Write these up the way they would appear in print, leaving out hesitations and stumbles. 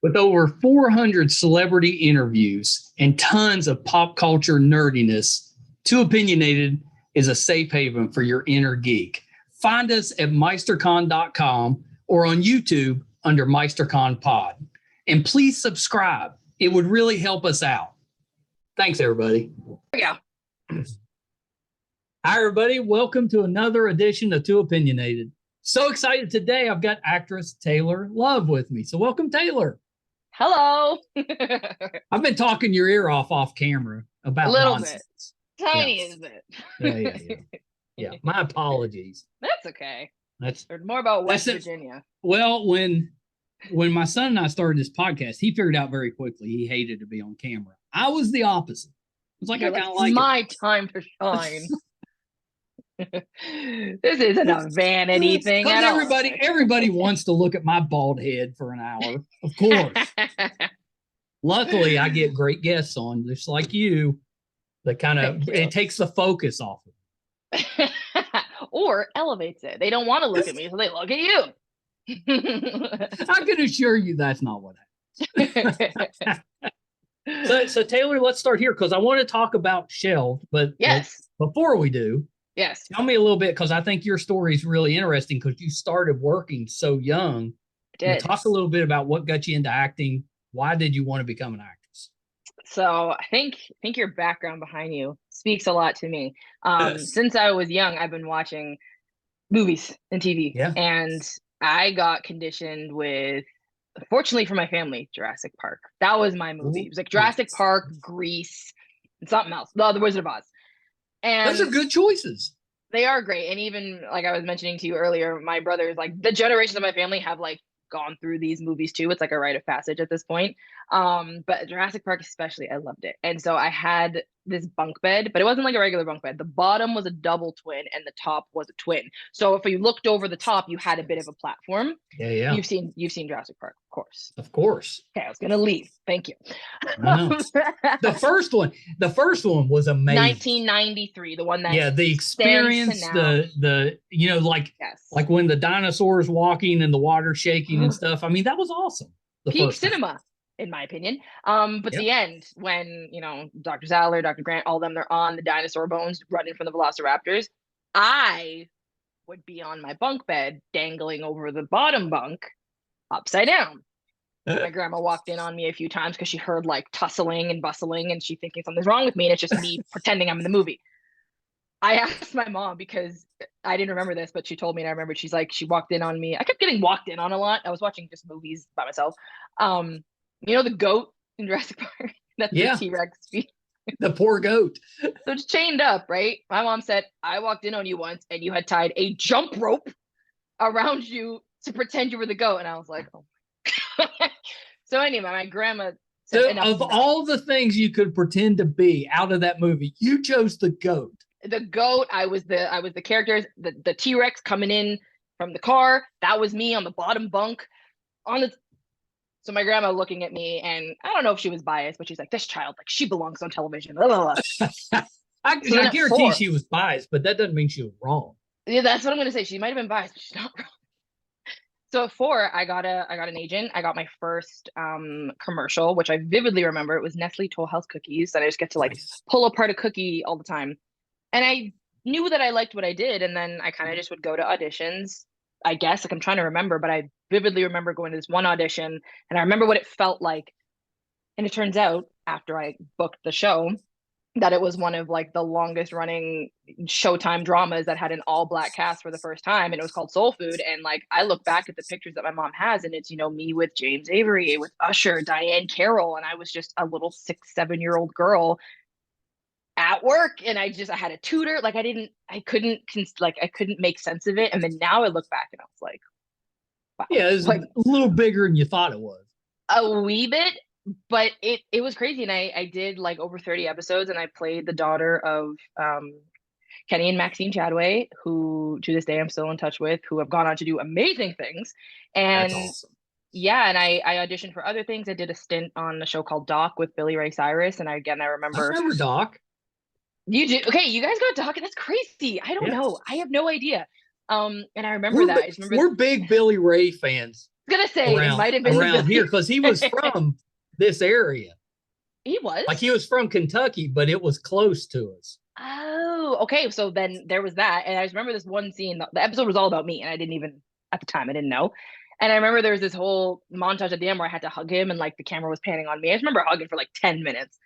With over 400 celebrity interviews and tons of pop culture nerdiness, Too Opinionated is a safe haven for your inner geek. Find us at meistercon.com or on YouTube under MeisterCon Pod. And please subscribe. It would really help us out. Thanks, everybody. Yeah. Hi, everybody. Welcome to another edition of Too Opinionated. So excited today. I've got actress Taylor Love with me. So welcome, Taylor. Hello. I've been talking your ear off camera about a little nonsense. bit. Tiny bit. Yeah. My apologies. That's okay. That's There's more about West Virginia. Well, when my son and I started this podcast, he figured out very quickly he hated to be on camera. I was the opposite. It's like, I kind of like my time to shine. This isn't a vanity thing at all. Everybody wants to look at my bald head for an hour, of course. Luckily, I get great guests on, just like you, that kind of, it takes the focus off of it. Or elevates it. They don't want to look at me, so they look at you. I can assure you that's not what happens. So Taylor, let's start here because I want to talk about Shelved, but yes, before we do, yes, tell me a little bit because I think your story is really interesting because you started working so young. Talk a little bit about what got you into acting. Why did you want to become an actress? So I think your background behind you speaks a lot to me. Since I was young, I've been watching movies and TV, and I got conditioned with, fortunately for my family, Jurassic Park. That was my movie. It was like Jurassic Park, Grease, and something else. No, The Wizard of Oz. And those are good choices. They are great. And even like I was mentioning to you earlier, my brothers, like the generations of my family have like gone through these movies too. It's like a rite of passage at this point. But Jurassic Park especially, I loved it. And so I had this bunk bed, but it wasn't like a regular bunk bed. The bottom was a double twin and the top was a twin. So if you looked over the top, you had a bit of a platform. Yeah. You've seen Jurassic Park, of course. Of course. Okay, I was gonna leave. Thank you. The first one was amazing. 1993, the one that the experience, the like when the dinosaurs walking and the water shaking and stuff. I mean, that was awesome. Peak cinema, in my opinion. But the end, when Dr. Zeller, Dr. Grant, all of them, they're on the dinosaur bones running from the velociraptors. I would be on my bunk bed dangling over the bottom bunk upside down. My grandma walked in on me a few times because she heard like tussling and bustling and she thinking something's wrong with me, and it's just me pretending I'm in the movie. I asked my mom because I didn't remember this, but she told me, and I remembered. She's like, she walked in on me. I kept getting walked in on a lot. I was watching just movies by myself. The goat in Jurassic Park? That's the T-Rex speed. The poor goat. So it's chained up, right? My mom said, I walked in on you once and you had tied a jump rope around you to pretend you were the goat. And I was like, oh. So anyway, my grandma said, of all the things you could pretend to be out of that movie, you chose the goat. The goat. I was the characters. The T-Rex coming in from the car. That was me on the bottom bunk. So my grandma looking at me, and I don't know if she was biased, but she's like, this child, like, she belongs on television. I guarantee she was biased, but that doesn't mean she was wrong. Yeah, that's what I'm going to say. She might have been biased, but she's not wrong. So at 4, I got an agent. I got my first commercial, which I vividly remember. It was Nestle Toll House cookies, and I just get to pull apart a cookie all the time. And I knew that I liked what I did, and then I kind of just would go to auditions. I guess, like, I'm trying to remember, but I vividly remember going to this one audition, and I remember what it felt like. And it turns out, after I booked the show, that it was one of like the longest running Showtime dramas that had an all black cast for the first time. And it was called Soul Food. And like, I look back at the pictures that my mom has, and it's, me with James Avery, with Usher, Diane Carroll. And I was just a little 6-7-year-old girl at work. And I had a tutor. Like, I couldn't make sense of it. And then now I look back and I was like, wow. Yeah, it was like a little bigger than you thought it was. A wee bit. But it was crazy. And I did like over 30 episodes, and I played the daughter of Kenny and Maxine Chadway, who to this day I'm still in touch with, who have gone on to do amazing things. And that's awesome. Yeah, and I auditioned for other things. I did a stint on a show called Doc with Billy Ray Cyrus, and I remember Doc. You do? Okay, you guys got Doc, and that's crazy. I don't know. I have no idea. And I remember that. We're big Billy Ray fans. gonna say it might have been around here because he was from this area. He was? Like he was from Kentucky, but it was close to us. Oh, okay. So then there was that. And I just remember this one scene. The episode was all about me, and I didn't even, at the time, I didn't know. And I remember there was this whole montage at the end where I had to hug him, and like the camera was panning on me. I just remember hugging for like 10 minutes.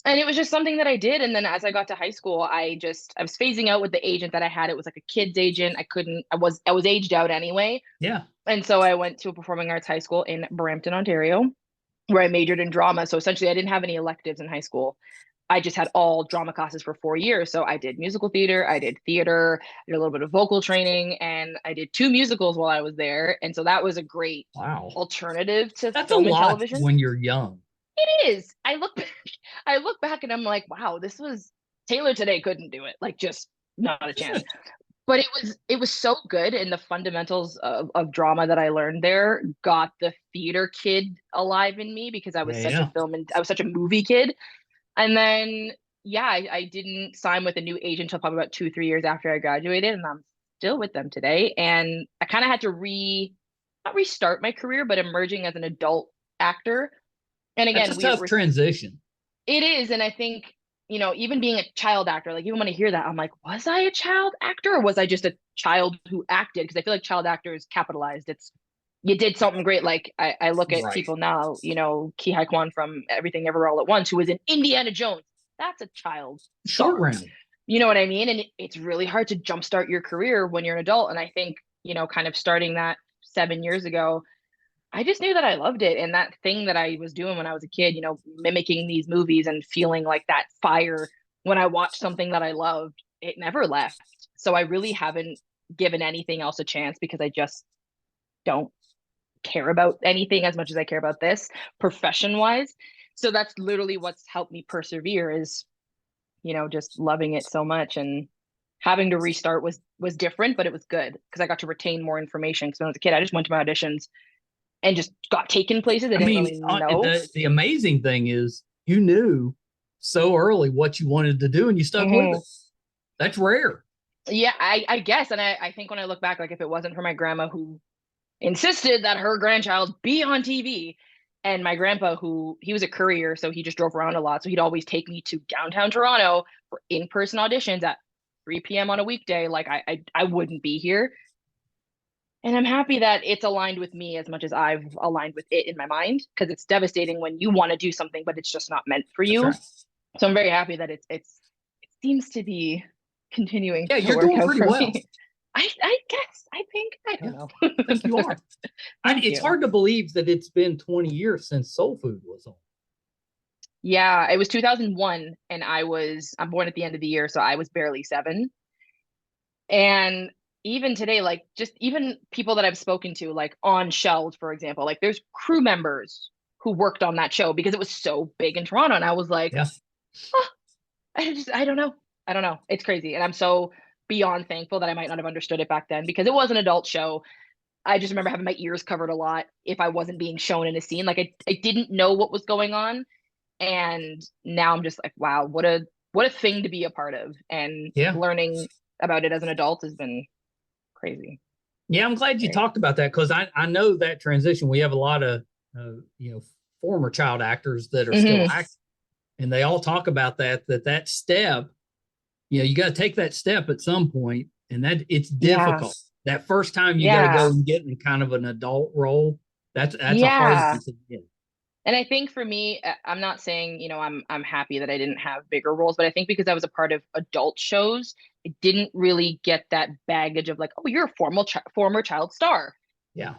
And it was just something that I did. And then as I got to high school, I was phasing out with the agent that I had. It was like a kid's agent. I was aged out anyway. Yeah. And so I went to a performing arts high school in Brampton, Ontario, where I majored in drama. So essentially I didn't have any electives in high school. I just had all drama classes for 4 years. So I did musical theater, I did theater, I did a little bit of vocal training, and I did 2 musicals while I was there. And so that was a great alternative to film and television. When you're young. It is. I look back and I'm like, wow, this was Taylor today couldn't do it. Like, just not a chance. But it was so good, and the fundamentals of drama that I learned there got the theater kid alive in me, because I was such a movie kid. And then I didn't sign with a new agent until probably about 2-3 years after I graduated, and I'm still with them today. And I kind of had to not restart my career, but emerging as an adult actor. And again, that's a tough transition. It is. And I think, even being a child actor, like even when I hear that, I'm like, was I a child actor, or was I just a child who acted? Because I feel like child actor is capitalized. It's, you did something great. Like I look at people now, Ki Hai Kwan from Everything Everywhere All at Once, who was in Indiana Jones. That's a child short round. You know what I mean? And it's really hard to jumpstart your career when you're an adult. And I think, kind of starting that 7 years ago, I just knew that I loved it. And that thing that I was doing when I was a kid, mimicking these movies and feeling like that fire when I watched something that I loved, it never left. So I really haven't given anything else a chance, because I just don't care about anything as much as I care about this profession wise. So that's literally what's helped me persevere, is, just loving it so much. And having to restart was different, but it was good because I got to retain more information. Because when I was a kid, I just went to my auditions and just got taken places I didn't really know. The amazing thing is you knew so early what you wanted to do, and you stuck with it. That's rare. Yeah, I guess. And I think when I look back, like if it wasn't for my grandma, who insisted that her grandchild be on TV, and my grandpa, he was a courier, so he just drove around a lot. So he'd always take me to downtown Toronto for in-person auditions at 3 p.m. on a weekday. Like I wouldn't be here. And I'm happy that it's aligned with me as much as I've aligned with it in my mind, because it's devastating when you want to do something, but it's just not meant for you. Right. So I'm very happy that it seems to be continuing. Yeah, you're doing pretty well. I guess. I don't know. I think you are. It's hard to believe that it's been 20 years since Soul Food was on. Yeah, it was 2001, and I'm born at the end of the year, so I was barely 7. And even today, like just even people that I've spoken to, like on Shelved, for example, like there's crew members who worked on that show because it was so big in Toronto. And I was like, I don't know. It's crazy. And I'm so beyond thankful that I might not have understood it back then, because it was an adult show. I just remember having my ears covered a lot if I wasn't being shown in a scene. Like I didn't know what was going on. And now I'm just like, wow, what a thing to be a part of. And learning about it as an adult has been crazy. Yeah, I'm glad you talked about that, because I know that transition. We have a lot of former child actors that are still acting, and they all talk about that step. You got to take that step at some point, and that it's difficult. That first time you got to go and get in kind of an adult role. That's a hard thing to get. And I think for me, I'm not saying, I'm happy that I didn't have bigger roles, but I think because I was a part of adult shows, I didn't really get that baggage of like, oh, you're a former child star. Yeah.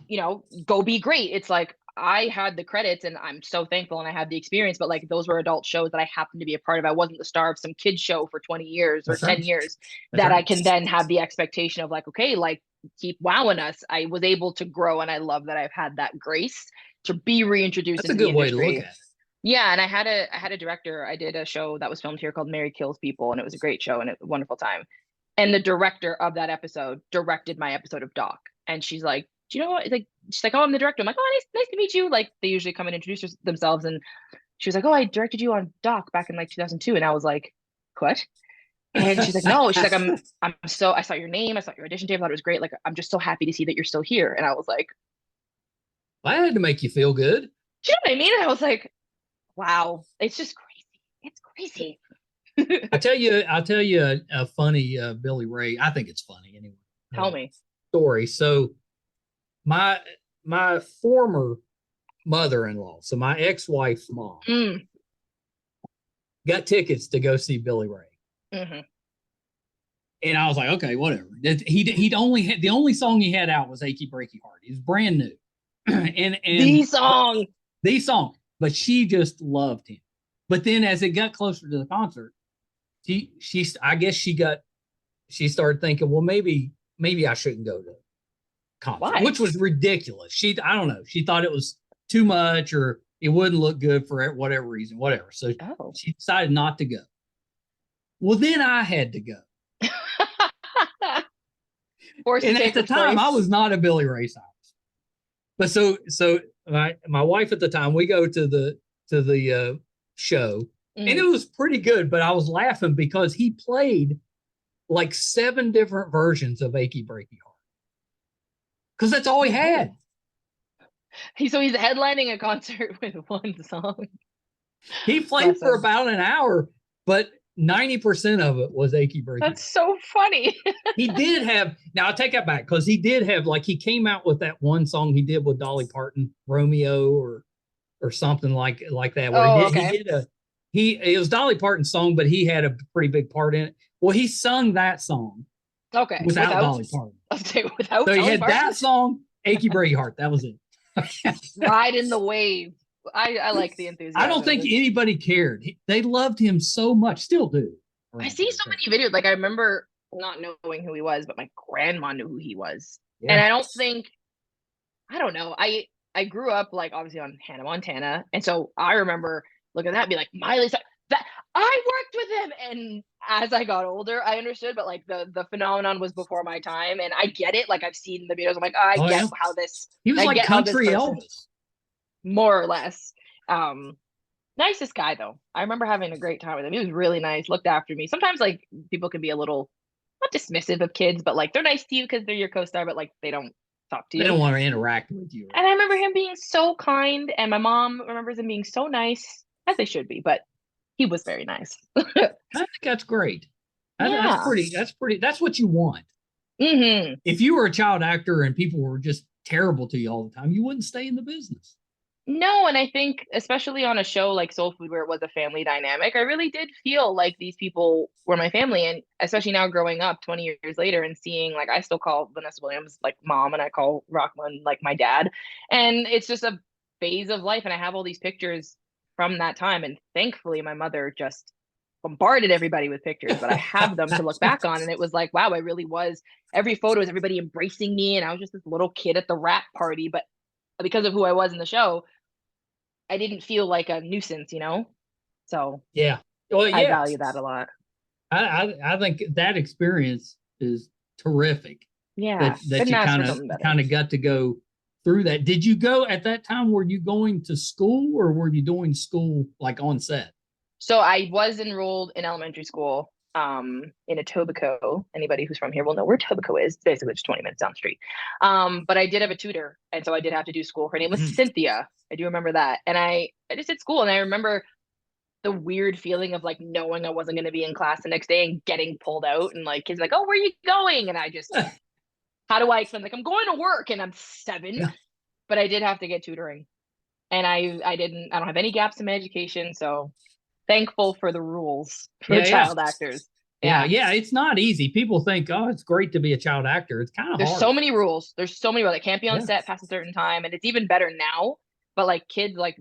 Go be great. It's like, I had the credits and I'm so thankful and I had the experience, but like those were adult shows that I happened to be a part of. I wasn't the star of some kids show for 20 years or 10 years that I can then have the expectation of like, okay, like keep wowing us. I was able to grow, and I love that I've had that grace to be reintroduced. That's a good way to look at it. Yeah, and I had a director. I did a show that was filmed here called Mary Kills People, and it was a great show and a wonderful time. And the director of that episode directed my episode of Doc, and she's like, do you know what? She's like, oh, I'm the director. I'm like, oh, nice to meet you. Like they usually come and introduce themselves, and she was like, oh, I directed you on Doc back in like 2002, and I was like, what? And she's like, no. She's like, I saw your name, I saw your audition tape, I thought it was great. Like, I'm just so happy to see that you're still here. And I was like, I had to make you feel good. Do you know what I mean? And I was like, wow, it's just crazy. It's crazy. I'll tell you a funny Billy Ray. I think it's funny anyway. Tell me. Story. So my former mother-in-law, so my ex-wife's mom, got tickets to go see Billy Ray. Mm-hmm. And I was like, okay, whatever. He'd only had, the only song he had out was "Achy Breaky Heart." It was brand new, and the song. But she just loved him. But then as it got closer to the concert, she started thinking, well, maybe I shouldn't go to the concert. Why? Which was ridiculous. I don't know. She thought it was too much, or it wouldn't look good for whatever reason, whatever. So she decided not to go. Well, then I had to go. And at the time, I was not a Billy Ray house. But so my wife at the time, we go to the show, and it was pretty good. But I was laughing because he played like 7 different versions of "Achy Breaky Heart," because that's all he had. So he's headlining a concert with one song. He played for about an hour, but 90% of it was "Achy Breaky." That's so funny. He did have, now I'll take that back, because he did have, like, he came out with that one song he did with Dolly Parton, Romeo or something like that. Where it was Dolly Parton's song, but he had a pretty big part in it. Well, he sung that song. Okay. Without Dolly Parton. Without so he Dolly had Parton? that song, "Achy Breaky Heart." That was it. Ride in the wave. I like the enthusiasm. I don't think anybody cared. They loved him so much, still do. I see so many videos. Like, I remember not knowing who he was, but my grandma knew who he was. Yeah. And I don't know. I grew up, like, obviously on Hannah Montana. And so I remember looking at that and be like, Miley, that I worked with him. And as I got older, I understood, but like the phenomenon was before my time. And I get it. Like, I've seen the videos. I'm like, I get how this. He was like country Elvis. More or less. Nicest guy though. I remember having a great time with him. He was really nice, looked after me. Sometimes like people can be a little not dismissive of kids, but like they're nice to you because they're your co-star, but like they don't talk to you. They don't want to interact with you. And I remember him being so kind, and my mom remembers him being so nice, as they should be, but he was very nice. I think that's great. That's pretty. That's what you want. Mm-hmm. If you were a child actor and people were just terrible to you all the time, you wouldn't stay in the business. No, and I think especially on a show like Soul Food where it was a family dynamic, I really did feel like these people were my family. And especially now growing up 20 years later and seeing, like, I still call Vanessa Williams like mom, and I call Rockman like my dad. And it's just a phase of life. And I have all these pictures from that time. And thankfully my mother just bombarded everybody with pictures, but I have them to look back on. And it was like, wow, I really was. Every photo is everybody embracing me. And I was just this little kid at the rap party. But because of who I was in the show, I didn't feel like a nuisance, you know? So yeah. Well, yeah. I value that a lot. I think that experience is terrific. Yeah. That you kind of got to go through that. Did you go at that time? Were you going to school, or were you doing school like on set? So I was enrolled in elementary school in Etobicoke. Anybody who's from here will know where Etobicoke is. Basically just 20 minutes down the street. But I did have a tutor, and so I did have to do school. Her name was Cynthia. I do remember that. And I just did school, and I remember the weird feeling of like knowing I wasn't going to be in class the next day and getting pulled out, and like kids like, oh, where are you going? And I just, how do I explain? Like, I'm going to work and I'm 7, but I did have to get tutoring, and I don't have any gaps in my education. So thankful for the rules for child actors. Yeah. It's not easy. People think, oh, it's great to be a child actor. It's kind of hard. There's so many rules. It can't be on set past a certain time. And it's even better now. But like kids, like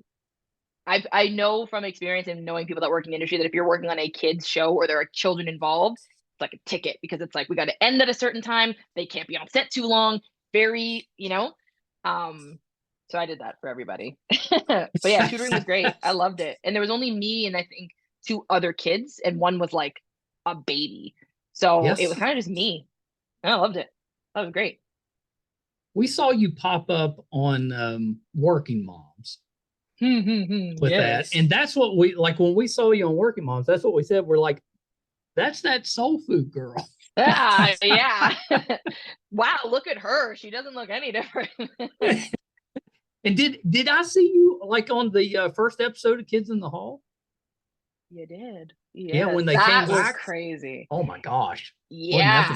I know from experience and knowing people that work in the industry that if you're working on a kids show or there are children involved, it's like a ticket, because it's like, we got to end at a certain time. They can't be on set too long. Very, you know, so I did that for everybody. But yeah, tutoring was great. I loved it. And there was only me and I think 2 other kids, and one was like a baby. So it was kind of just me. And I loved it. That was great. We saw you pop up on Working Moms with that. And that's what we, like when we saw you on Working Moms, that's what we said. We're like, that's that soul food girl. Yeah. Wow, look at her. She doesn't look any different. And did I see you like on the first episode of Kids in the Hall? You did. Yeah, when they that came was back. Crazy. Oh my gosh. Yeah.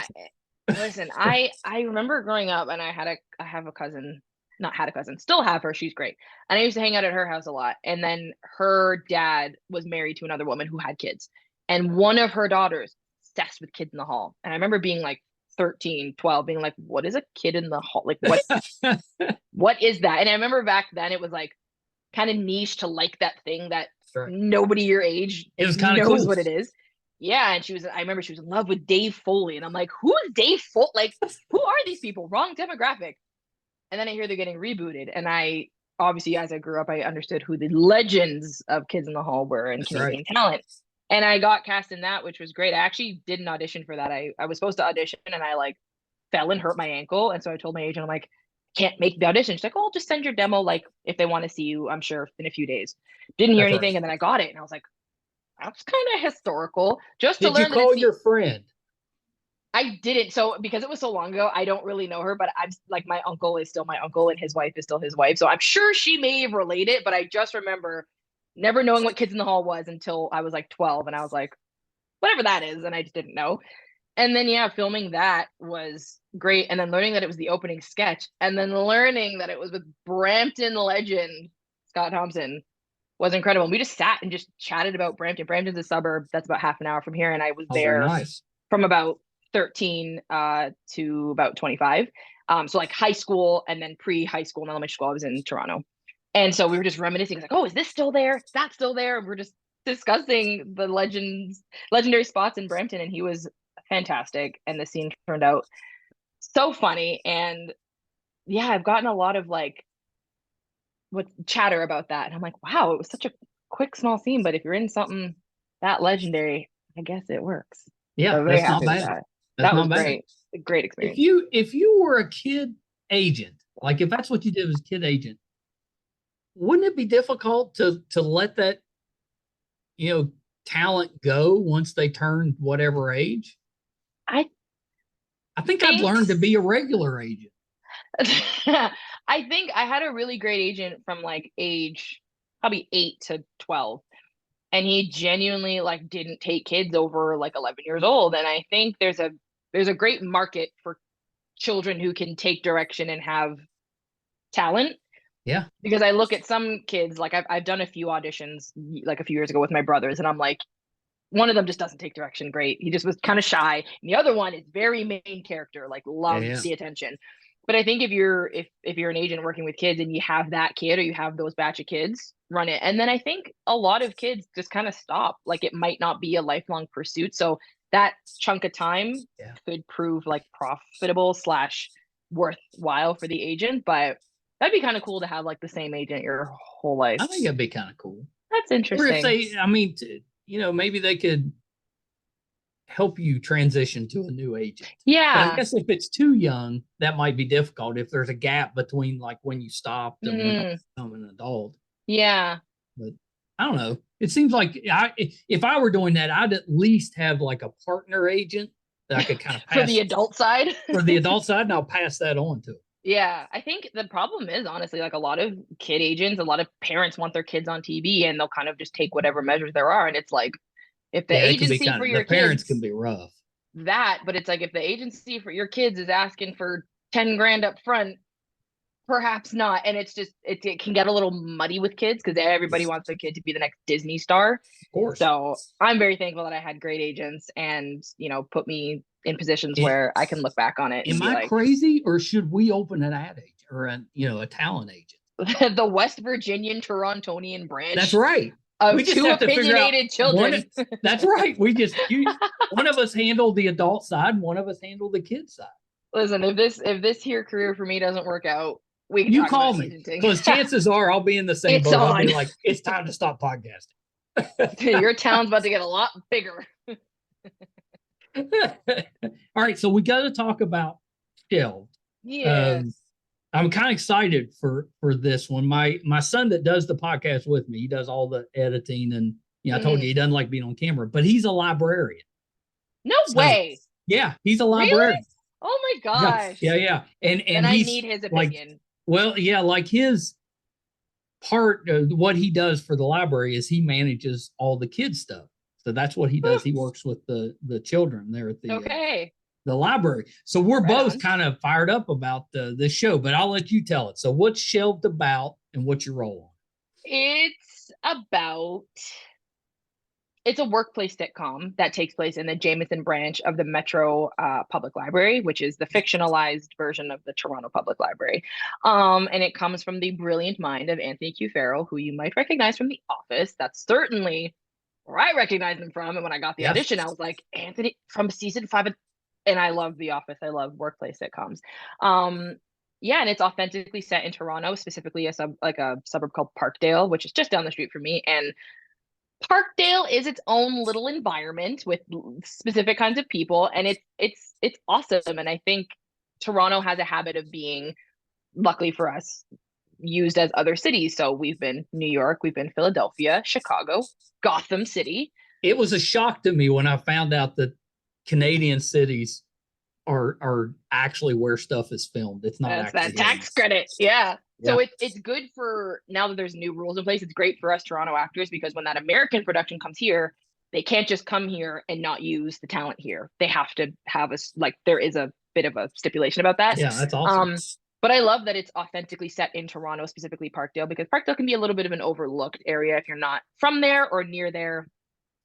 Listen, I remember growing up, and I have a cousin, not had a cousin, still have her. She's great. And I used to hang out at her house a lot. And then her dad was married to another woman who had kids. And one of her daughters obsessed with Kids in the Hall. And I remember being like 13, 12, being like, what is a kid in the hall? Like what is that? And I remember back then it was like kind of niche to like that thing that nobody your age it was kind of knows cool. what it is. Yeah, and I remember she was in love with Dave Foley, and I'm like, who is Dave Foley? Like, who are these people? Wrong demographic. And then I hear they're getting rebooted, and I obviously, as I grew up, I understood who the legends of Kids in the Hall were and Canadian talent. And I got cast in that, which was great. I actually did an audition for that. I was supposed to audition, and I like fell and hurt my ankle, and so I told my agent, I'm like, can't make the audition. She's like, oh, just send your demo, like if they want to see you, I'm sure in a few days. Didn't hear anything, and then I got it, and I was like, that's kind of historical. Just to learn. Did you call your friend? I didn't. So because it was so long ago, I don't really know her, but I'm like, my uncle is still my uncle and his wife is still his wife. So I'm sure she may have related, but I just remember never knowing what Kids in the Hall was until I was like 12. And I was like, whatever that is. And I just didn't know. And then, yeah, filming that was great. And then learning that it was the opening sketch, and then learning that it was with Brampton legend Scott Thompson was incredible. And we just sat and just chatted about Brampton. Brampton's a suburb that's about half an hour from here. And I was there from about 13 to about 25. So like high school, and then pre-high school and elementary school, I was in Toronto. And so we were just reminiscing, like, oh, is this still there? Is that still there? And we're just discussing the legendary spots in Brampton. And he was fantastic. And the scene turned out so funny. And yeah, I've gotten a lot of like chatter about that. And I'm like, wow, it was such a quick, small scene. But if you're in something that legendary, I guess it works. Yeah, so that's not bad. That was great. A great experience. If you were a kid agent, like if that's what you did as a kid agent, wouldn't it be difficult to let that, talent go once they turned whatever age? I think I'd learned to be a regular agent. I think I had a really great agent from like age probably 8 to 12. And he genuinely like didn't take kids over like 11 years old. And I think there's a great market for children who can take direction and have talent. Yeah. Because I look at some kids, like I've done a few auditions like a few years ago with my brothers, and I'm like, one of them just doesn't take direction great. He just was kind of shy. And the other one is very main character, like loves the attention. But I think if you're an agent working with kids and you have that kid, or you have those batch of kids, run it. And then I think a lot of kids just kind of stop. Like it might not be a lifelong pursuit. So that chunk of time could prove like profitable / worthwhile for the agent. But that'd be kind of cool to have like the same agent your whole life. I think that'd be kind of cool. That's interesting. Or if they, maybe they could help you transition to a new agent. Yeah. But I guess if it's too young, that might be difficult if there's a gap between like when you stopped and when you become an adult. Yeah. But I don't know. It seems like if I were doing that, I'd at least have like a partner agent that I could kind of pass for the adult side. For the adult side, and I'll pass that on to them. Yeah, I think the problem is honestly like a lot of kid agents, a lot of parents want their kids on TV, and they'll kind of just take whatever measures there are. And it's like, if the agency for your parents kids, can be rough. But it's like if the agency for your kids is asking for 10 grand up front, perhaps not. And it's just it can get a little muddy with kids because everybody wants their kid to be the next Disney star. Of course. So I'm very thankful that I had great agents and put me in positions where I can look back on it. Am I crazy, or should we open an ad agent or a talent agent? The West Virginian Torontonian branch. That's right. Of Too Opinionated children. That's right. One of us handle the adult side, and one of us handle the kid side. Listen, if this here career for me doesn't work out, you call me, because chances are I'll be in the same boat. I'll be like, it's time to stop podcasting. Your town's about to get a lot bigger. All right, so we got to talk about Shelved. Yes. I'm kind of excited for this one. My son that does the podcast with me, he does all the editing, and I told you he doesn't like being on camera, but he's a librarian. No way. Yeah, he's a librarian. Really? Oh my gosh. Yeah. And I need his opinion. Like his what he does for the library is he manages all the kids stuff. So that's what he does. He works with the children there at the library. So we're both kind of fired up about this show, but I'll let you tell it. So what's Shelved about and what's your role on? It's a workplace sitcom that takes place in the Jameson branch of the Metro Public Library, which is the fictionalized version of the Toronto Public Library. And it comes from the brilliant mind of Anthony Q. Farrell, who you might recognize from The Office. That's certainly where I recognized him from. And when I got the audition, I was like, Anthony from season 5. And I love The Office. I love workplace sitcoms. Yeah, and it's authentically set in Toronto, specifically a suburb called Parkdale, which is just down the street from me. And Parkdale is its own little environment with specific kinds of people, and it's awesome. And I think Toronto has a habit of being, luckily for us, used as other cities. So we've been New York, we've been Philadelphia, Chicago, Gotham City. It was a shock to me when I found out that Canadian cities are actually where stuff is filmed. It's not That's that tax credit. Yeah. So it's good for, now that there's new rules in place, it's great for us Toronto actors, because when that American production comes here, they can't just come here and not use the talent here. They have to have there is a bit of a stipulation about that. Yeah, that's awesome. But I love that it's authentically set in Toronto, specifically Parkdale, because Parkdale can be a little bit of an overlooked area if you're not from there or near there.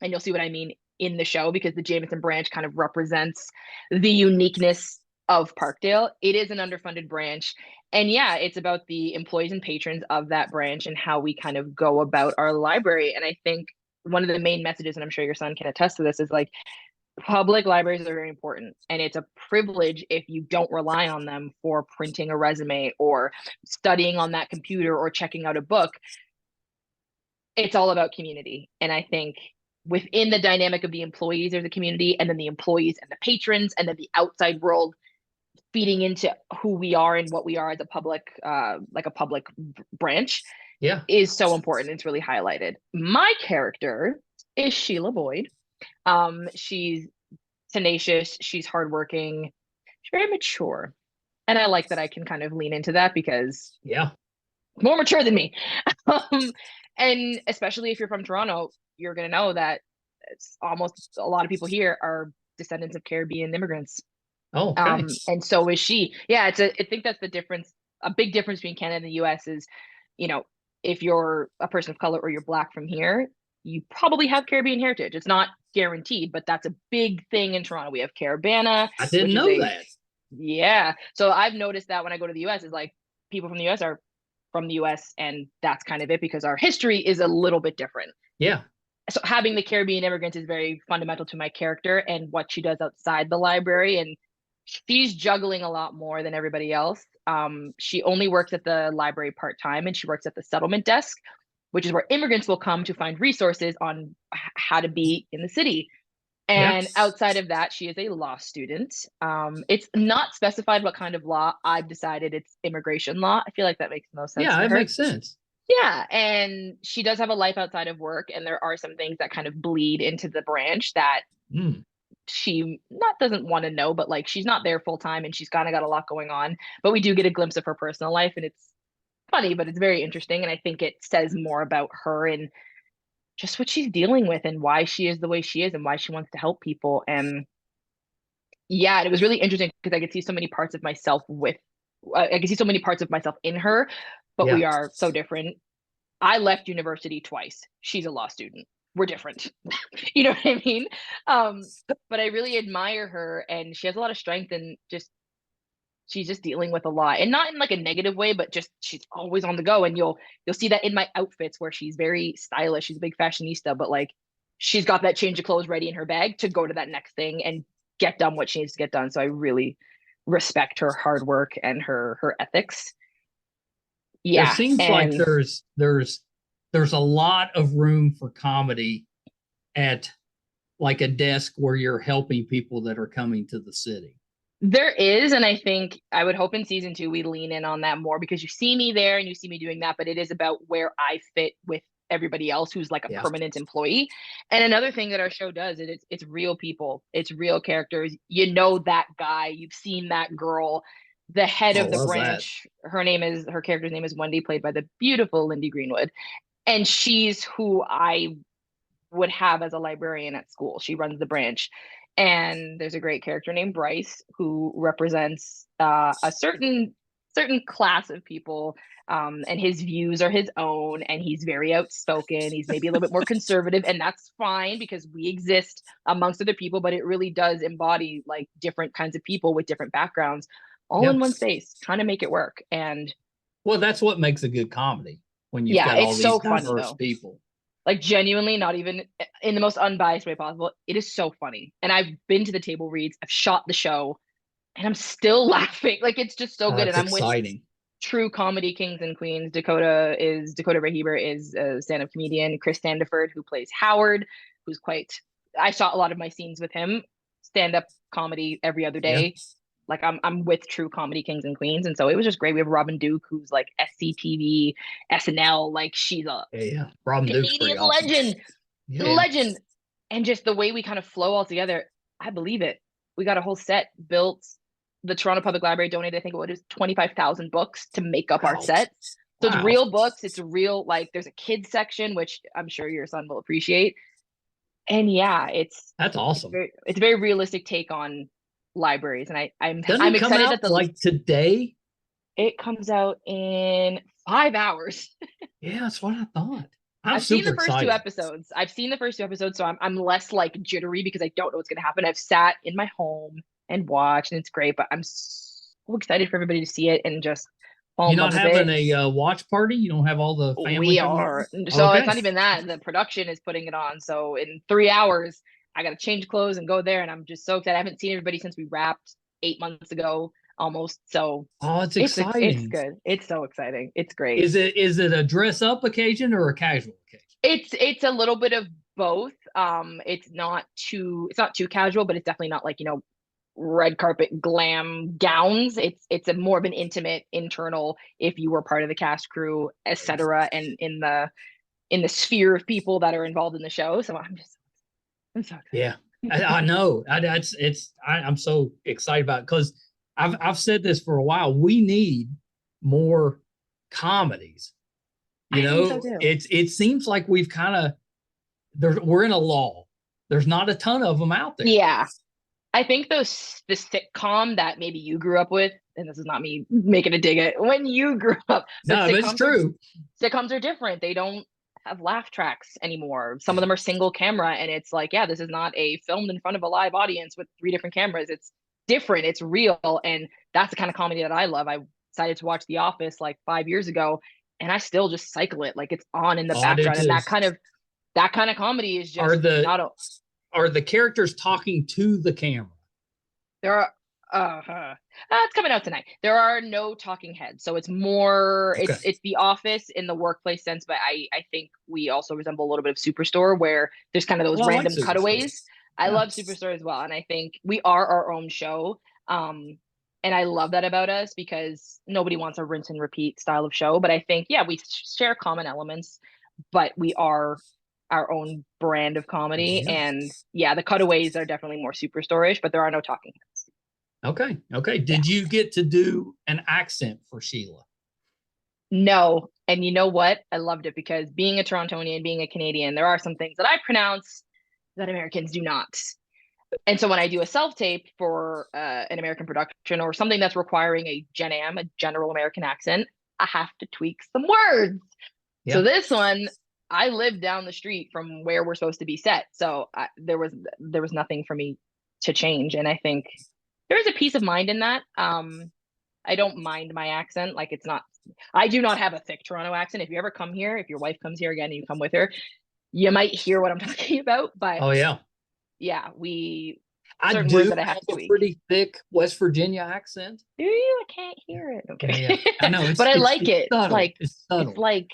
And you'll see what I mean in the show, because the Jameson branch kind of represents the uniqueness of Parkdale. It is an underfunded branch. And yeah, it's about the employees and patrons of that branch and how we kind of go about our library. And I think one of the main messages, and I'm sure your son can attest to this, is like, public libraries are very important. And it's a privilege if you don't rely on them for printing a resume or studying on that computer or checking out a book. It's all about community. And I think within the dynamic of the employees, there's a community, and then the employees and the patrons, and then the outside world feeding into who we are and what we are as a public, like a public branch, is so important. It's really highlighted. My character is Sheila Boyd. She's tenacious. She's hardworking. She's very mature. And I like that I can kind of lean into that, because more mature than me. And especially if you're from Toronto, you're going to know that it's almost a lot of people here are descendants of Caribbean immigrants. Oh, okay. And so is she. Yeah, I think that's the difference. A big difference between Canada and the US is, if you're a person of color or you're Black from here, you probably have Caribbean heritage. It's not guaranteed, but that's a big thing in Toronto. We have Caribana. I didn't know that. Yeah. So I've noticed that when I go to the US, is like, people from the US are from the US, and that's kind of it, because our history is a little bit different. Yeah. So having the Caribbean immigrants is very fundamental to my character and what she does outside the library. And she's juggling a lot more than everybody else. She only works at the library part-time, and she works at the settlement desk, which is where immigrants will come to find resources on how to be in the city. And outside of that, she is a law student. It's not specified what kind of law. I've decided it's immigration law. I feel like that makes no sense. Yeah, it makes sense. Yeah, and she does have a life outside of work, and there are some things that kind of bleed into the branch that she doesn't want to know, but like, she's not there full time, and she's kind of got a lot going on. But we do get a glimpse of her personal life, and it's funny, but it's very interesting. And I think it says more about her and just what she's dealing with, and why she is the way she is, and why she wants to help people. And yeah, it was really interesting, because I could see so many parts of myself in her, but we are so different. I left university twice. She's a law student. We're different. You know what I mean? But I really admire her, and she has a lot of strength, and she's just dealing with a lot, and not in like a negative way, but just she's always on the go. And you'll see that in my outfits, where she's very stylish. She's a big fashionista, but like, she's got that change of clothes ready in her bag to go to that next thing and get done what she needs to get done. So I really respect her hard work and her ethics. Yeah, it seems like there's a lot of room for comedy at like a desk where you're helping people that are coming to the city. There is, and I think I would hope in season 2 we lean in on that more, because you see me there and you see me doing that, but it is about where I fit with everybody else who's like a permanent employee. And another thing that our show does is it's real people, it's real characters. You know that guy, you've seen that girl. the head I of the love that. branch, her character's name is Wendy, played by the beautiful Lindy Greenwood. And she's who I would have as a librarian at school. She runs the branch. And there's a great character named Bryce who represents a certain class of people, and his views are his own, and he's very outspoken. He's maybe a little bit more conservative, and that's fine because we exist amongst other people, but it really does embody like different kinds of people with different backgrounds all in Yep. one space, trying to make it work. And Well, that's what makes a good comedy when you've yeah, got all it's these so funny diverse though. people. Like genuinely, not even in the most unbiased way possible. It is so funny. And I've been to the table reads, I've shot the show, and I'm still laughing. Like it's just so Oh, good. it's And I'm with exciting. true comedy kings and queens. Dakota Reheber is a stand-up comedian. Chris Sandiford, who plays Howard, who's quite I shot a lot of my scenes with him. Stand-up comedy every other Yeah. day. Like I'm with true comedy kings and queens. And so it was just great. We have Robin Duke, who's like SCTV, SNL, like she's a Yeah. Robin Duke's pretty Canadian awesome. legend. Yeah. Legend. And just the way we kind of flow all together, I believe it. We got a whole set built. The Toronto Public Library donated, I think it was 25,000 books to make up our Wow. set. So it's Wow. real books. It's real, like there's a kids section, which I'm sure your son will appreciate. And yeah, That's awesome. it's a very realistic take on libraries. And Doesn't I'm it come excited out that like today? it comes out in 5 hours. Yeah, that's what I thought. I'm I've seen super the first two excited. episodes. I've seen the first two episodes, so I'm less like jittery because I don't know what's gonna happen. I've sat in my home and watched, and it's great. But I'm so excited for everybody to see it and just fall You're in love not with having it. a watch party? You don't have all the family We coming over? are. So it's Okay. not even that. The production is putting it on. So in 3 hours, I got to change clothes and go there, and I'm just so excited. I haven't seen everybody since we wrapped 8 months ago, almost. So Oh, it's it's exciting. good. It's so exciting. It's great. Is it a dress up occasion or a casual occasion? It's a little bit of both. It's not too casual, but it's definitely not like, red carpet glam gowns. It's a more of an intimate internal, if you were part of the cast, crew, etc., and in the sphere of people that are involved in the show. So I'm so excited. Yeah, I know. I'm so excited about it because I've said this for a while. We need more comedies. I think so too. It seems like we've kind of we're in a lull. There's not a ton of them out there. Yeah. I think the sitcom that maybe you grew up with, and this is not me making a dig at when you grew up, but No, but it's true. Sitcoms are different. They don't have laugh tracks anymore. Some of them are single camera, and it's like, yeah, this is not a filmed in front of a live audience with 3 different cameras. It's different. It's real, and that's the kind of comedy that I love. I decided to watch The Office like 5 years ago, and I still just cycle it like it's on in the Oh, I do background. And too. that kind of comedy is Are just the not a. are the characters talking to the camera? There are it's coming out tonight. There are no talking heads, so it's more Okay. it's The Office in the workplace sense, but I think we also resemble a little bit of Superstore, where there's kind of those Well, I like random Superstore. cutaways. I Yeah. love Superstore as well, and I think we are our own show. And I love that about us because nobody wants a rinse and repeat style of show. But I think, yeah, we share common elements, but we are our own brand of comedy. Yeah. And yeah, the cutaways are definitely more Superstore-ish, but there are no talking heads. Okay. Did you get to do an accent for Sheila? No. And you know what? I loved it because being a Torontonian, being a Canadian, there are some things that I pronounce that Americans do not. And so when I do a self-tape for an American production or something that's requiring a a general American accent, I have to tweak some words. Yeah. So this one, I live down the street from where we're supposed to be set. So there was nothing for me to change. And I think there is a peace of mind in that. I don't mind my accent. Like I do not have a thick Toronto accent. If you ever come here, if your wife comes here again and you come with her, you might hear what I'm talking about. But oh yeah, yeah, I certain do words that I have have to a tweak. pretty thick West Virginia accent. Do you? I can't hear it. Okay, Yeah. I know, but I like it. Subtle. Like it's subtle. It's like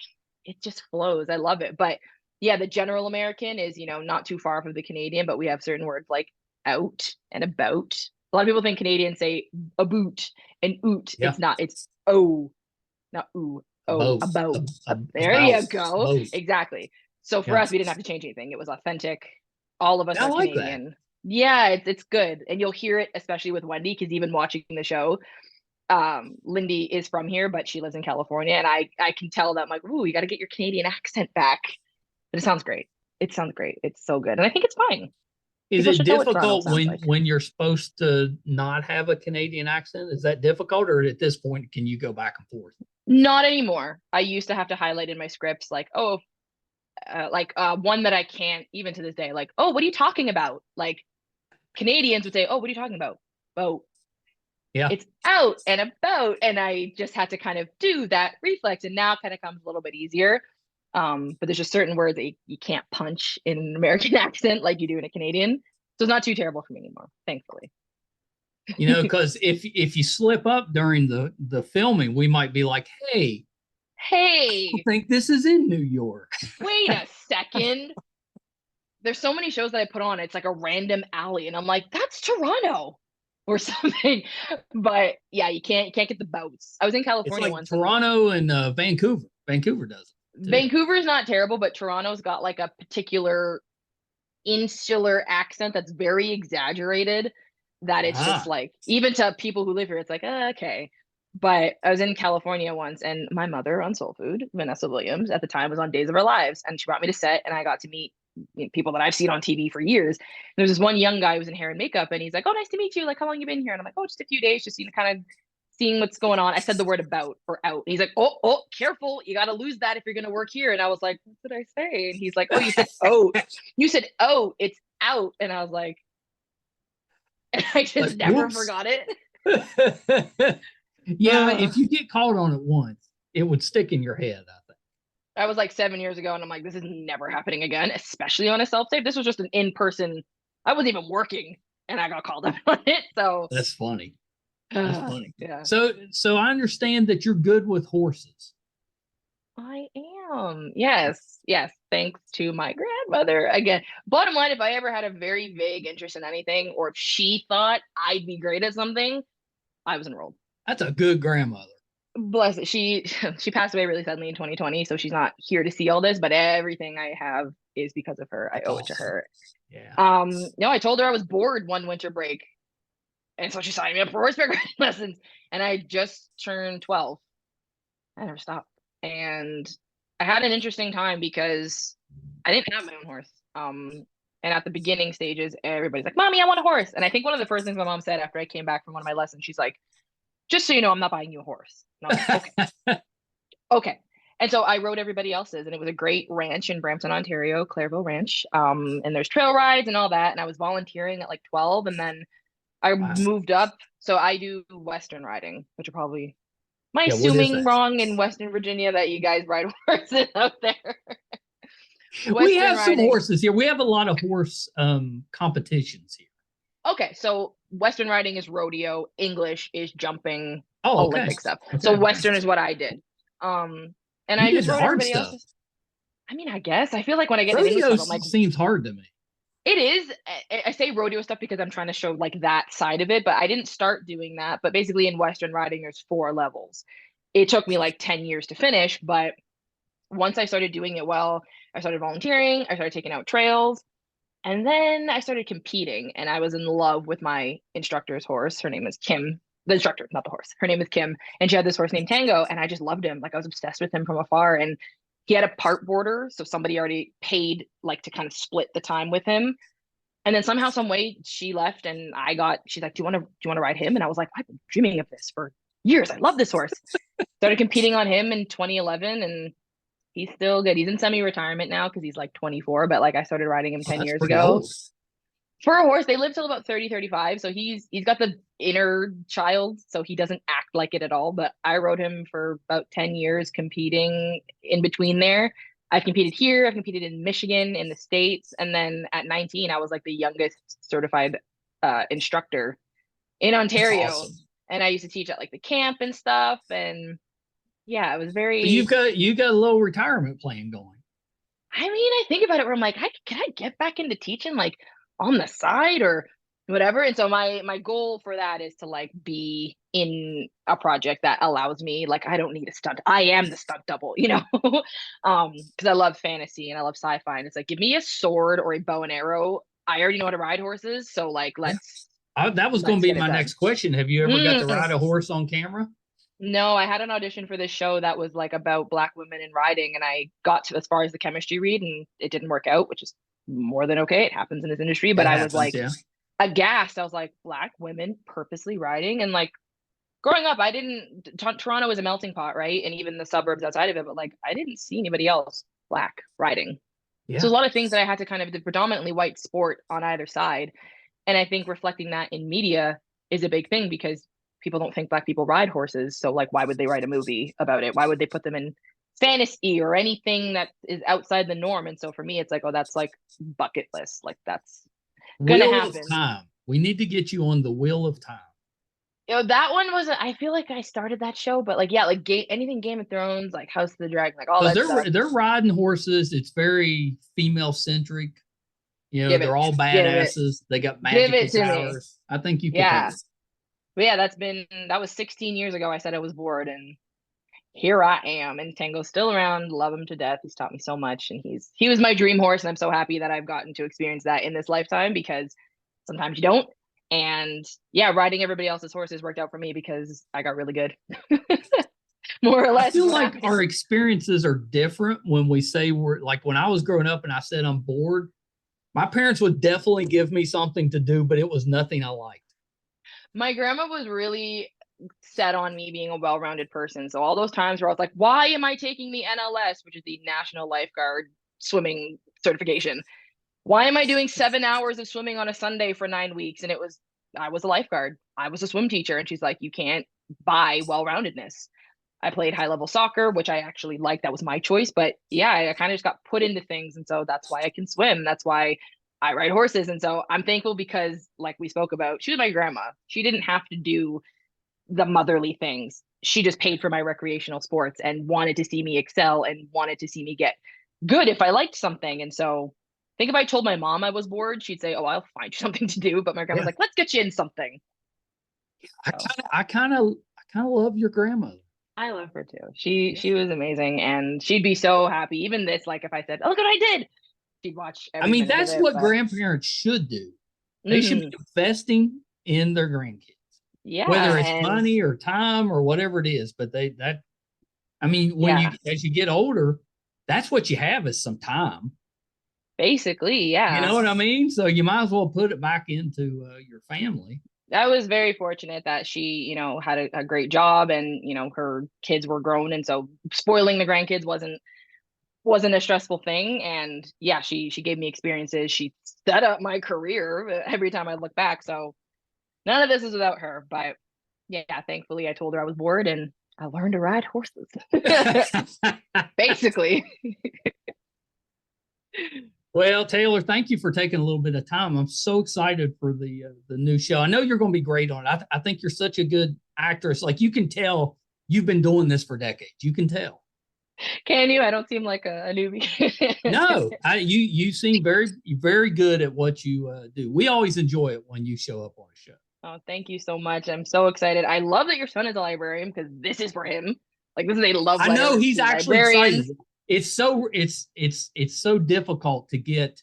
it just flows. I love it. But yeah, the general American is, not too far from the Canadian, but we have certain words like out and about. A lot of people think Canadians say about and oot. Yeah. It's not. It's oh, not ooh. Oh, about. There you go. Both. Exactly. So for us, we didn't have to change anything. It was authentic. All of us are like Canadian. That. Yeah, it's good. And you'll hear it, especially with Wendy, because even watching the show, Lindy is from here, but she lives in California, and I can tell that I'm like, ooh, you got to get your Canadian accent back. But it sounds great. It sounds great. It's so good, and I think it's fine. Is People it should know what Toronto difficult sounds like. when you're supposed to not have a Canadian accent? Is that difficult, or at this point can you go back and forth? Not anymore. I used to have to highlight in my scripts like, oh, one that I can't even to this day. Like, oh, what are you talking about? Like Canadians would say, oh, what are you talking about? Boat. Yeah. It's out and about, and I just had to kind of do that reflex, and now it kind of comes a little bit easier. But there's just certain words that you can't punch in an American accent like you do in a Canadian. So it's not too terrible for me anymore, thankfully. You know, because if you slip up during the filming, we might be like, hey, I think this is in New York. Wait a second. There's so many shows that I put on, it's like a random alley, and I'm like, that's Toronto or something. But yeah, you can't get the boats. I was in California it's like once. Toronto and Vancouver. Vancouver does it too. Vancouver's not terrible, but Toronto's got like a particular insular accent that's very exaggerated, that it's just like, even to people who live here, it's like, okay. But I was in California once, and my mother on Soul Food, Vanessa Williams, at the time was on Days of Our Lives, and she brought me to set, and I got to meet people that I've seen on TV for years. And there's this one young guy who was in hair and makeup, and he's like, oh, nice to meet you. Like, how long you been here? And I'm like, oh, just a few days, just, kind of seeing what's going on. I said the word about or out. And he's like, oh, careful. You got to lose that if you're going to work here. And I was like, what did I say? And he's like, oh, you said, oh, it's out. And I was like, I just never forgot it. Yeah, if you get caught on it once, it would stick in your head, I think. That was like 7 years ago, and I'm like, this is never happening again, especially on a self-tape. This was just an in-person, I wasn't even working, and I got called up on it. So that's funny. That's funny. Yeah. So I understand that you're good with horses. I am. Yes. Thanks to my grandmother. Again, bottom line, if I ever had a very vague interest in anything, or if she thought I'd be great at something, I was enrolled. That's a good grandmother. Bless it. She passed away really suddenly in 2020, so she's not here to see all this, but everything I have is because of her. I owe it to her. Yeah. No, I told her I was bored one winter break, and so she signed me up for horseback riding lessons, and I just turned 12. I never stopped. And I had an interesting time because I didn't have my own horse. And at the beginning stages, everybody's like, Mommy, I want a horse. And I think one of the first things my mom said after I came back from one of my lessons, she's like, just so you know, I'm not buying you a horse. And I was like, okay. Okay. And so I rode everybody else's, and it was a great ranch in Brampton, Ontario, Clairville Ranch. And there's trail rides and all that. And I was volunteering at like 12, and then I moved up. So I do Western riding, which are probably, am I assuming wrong in Western Virginia that you guys ride horses out there? We have some horses here. We have a lot of horse competitions here. Okay, so Western riding is rodeo, English is jumping, Olympic stuff. Okay. So Western is what I did. And I just rode everybody else's. I mean, I guess. I feel like when I get to English stuff, I'm like, seems hard to me. It is. I say rodeo stuff because I'm trying to show like that side of it, but I didn't start doing that. But basically in Western riding, there's 4 levels. It took me like 10 years to finish, but once I started doing it well, I started volunteering, I started taking out trails, and then I started competing, and I was in love with my instructor's horse. Her name is Kim. The instructor, not the horse. Her name is Kim, and she had this horse named Tango, and I just loved him. Like I was obsessed with him from afar, and he had a part boarder, so somebody already paid like to kind of split the time with him. And then somehow, some way, she left, and she's like, do you want to ride him? And I was like, I've been dreaming of this for years. I love this horse. Started competing on him in 2011, and he's still good. He's in semi-retirement now because he's like 24, but like I started riding him 10 years ago. Old. For a horse, they live till about 30, 35. So he's got the inner child, so he doesn't act like it at all. But I rode him for about 10 years competing in between there. I've competed here, I've competed in Michigan, in the States, and then at 19, I was like the youngest certified instructor in Ontario. Awesome. And I used to teach at like the camp and stuff, and yeah, it was very. But you got a little retirement plan going. I mean, I think about it where I'm like, can I get back into teaching like on the side or whatever? And so my goal for that is to like be in a project that allows me, like, I don't need a stunt. I am the stunt double, because I love fantasy and I love sci-fi. And it's like, give me a sword or a bow and arrow. I already know how to ride horses. So like, let's That was going let's to be get it my done. next question. Have you ever got to ride a horse on camera? No, I had an audition for this show that was like about Black women in riding, and I got to as far as the chemistry read, and it didn't work out, which is more than okay. It happens in this industry, but It I was happens, like yeah. aghast. I was like, Black women purposely riding, and like growing up, I didn't. Toronto is a melting pot, right? And even the suburbs outside of it, but like I didn't see anybody else Black riding. So Yeah. a lot of things that I had to kind of the predominantly white sport on either side. And I think reflecting that in media is a big thing because people don't think Black people ride horses. So like, why would they write a movie about it? Why would they put them in fantasy or anything that is outside the norm? And so for me, it's like, oh, that's like bucket list. Like that's gonna Wheel of happen. Time. We need to get you on the Wheel of Time. You know, that one was, I feel like I started that show, but like, yeah, like anything Game of Thrones, like House of the Dragon, like all Because that stuff. they're riding horses. It's very female centric. You know, Give they're it, all give it, badasses. They got give magical it to me. powers. I think you could Yeah. take it. But yeah, that was 16 years ago. I said I was bored, and here I am. And Tango's still around. Love him to death. He's taught me so much, and he was my dream horse. And I'm so happy that I've gotten to experience that in this lifetime because sometimes you don't. And yeah, riding everybody else's horses worked out for me because I got really good. More or less. I feel like our experiences are different when we say we're like when I was growing up and I said I'm bored. My parents would definitely give me something to do, but it was nothing I liked. My grandma was really set on me being a well-rounded person. So all those times where I was like, why am I taking the NLS, which is the National Lifeguard Swimming Certification? Why am I doing 7 hours of swimming on a Sunday for 9 weeks? And I was a lifeguard. I was a swim teacher. And she's like, you can't buy well-roundedness. I played high-level soccer, which I actually liked. That was my choice. But yeah, I kind of just got put into things. And so that's why I can swim. That's why I ride horses. And so I'm thankful because, like we spoke about, she was my grandma. She didn't have to do the motherly things. She just paid for my recreational sports and wanted to see me excel and wanted to see me get good if I liked something. And so I think if I told my mom I was bored, she'd say, oh, I'll find you something to do. But my grandma's like, let's get you in something. I kind of love your grandmother. I love her too. She was amazing, and she'd be so happy. Even this, like if I said, oh, look what I did, she'd watch every minute that's of it, what grandparents should do. They should be investing in their grandkids. Yeah. Whether it's money or time or whatever it is. But as you get older, that's what you have is some time. Basically, yeah. You know what I mean? So you might as well put it back into your family. I was very fortunate that she, had a great job and, her kids were grown. And so spoiling the grandkids wasn't a stressful thing. And yeah, she gave me experiences. She set up my career every time I look back. So none of this is without her. But yeah, thankfully I told her I was bored and I learned to ride horses. Basically. Well, Taylor, thank you for taking a little bit of time. I'm so excited for the new show. I know you're going to be great on it. I think you're such a good actress. Like you can tell you've been doing this for decades. You can tell. Can you? I don't seem like a newbie. No, you seem very, very good at what you do. We always enjoy it when you show up on a show. Oh, thank you so much. I'm so excited. I love that your son is a librarian because this is for him. Like this is a love letter. I know he's actually librarians. excited. It's so difficult to get,